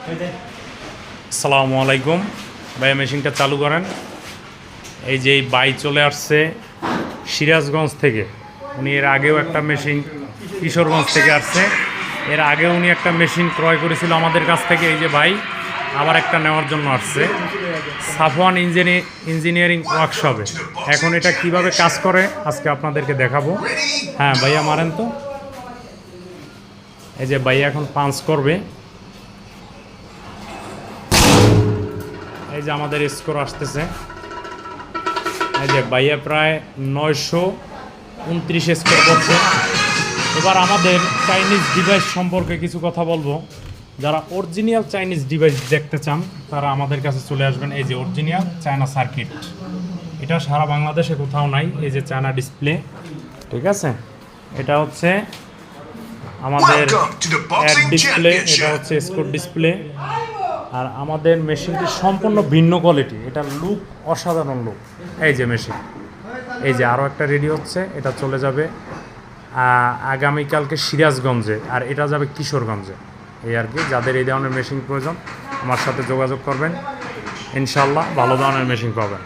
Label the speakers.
Speaker 1: আসসালামু আলাইকুম ভাইয়া, মেশিনটা চালু করেন। এই যে এই বাই চলে আসছে সিরাজগঞ্জ থেকে। উনি এর আগেও একটা মেশিন কিশোরগঞ্জ থেকে আসছে। এর আগেও উনি একটা মেশিন ক্রয় করেছিল আমাদের কাছ থেকে। এই যে ভাই আবার একটা নেওয়ার জন্য আসছে সাফওয়ান ইঞ্জিনিয়ারিং ওয়ার্কশপে। এখন এটা কিভাবে কাজ করে আজকে আপনাদেরকে দেখাবো। হ্যাঁ ভাইয়া মারেন তো। এই যে ভাইয়া এখন পাঞ্চ করবে। এই যে আমাদের স্কোর আসতেছে। এই যে ভাইয়া প্রায় 929 স্কোর করছে। এবার আমাদের চাইনিজ ডিভাইস সম্পর্কে কিছু কথা বলবো। যারা অরিজিনাল চাইনিজ ডিভাইস দেখতে চান তারা আমাদের কাছে চলে আসবেন। এই যে অরিজিনাল চায়না সার্কিট, এটা সারা বাংলাদেশে কোথাও নাই। এই যে চায়না ডিসপ্লে, ঠিক আছে। এটা হচ্ছে আমাদের অ্যাড ডিসপ্লে, এটা হচ্ছে স্কোর ডিসপ্লে। আর আমাদের মেশিনটি সম্পূর্ণ ভিন্ন কোয়ালিটি, এটা লুক অসাধারণ লুক। এই যে মেশিন, এই যে আরও একটা রেডি হচ্ছে, এটা চলে যাবে আগামীকালকে সিরাজগঞ্জে, আর এটা যাবে কিশোরগঞ্জে। এই আর কি, যাদের এই ধরনের মেশিন প্রয়োজন আমার সাথে যোগাযোগ করবেন, ইনশাল্লাহ ভালো ধরনের মেশিন পাবেন।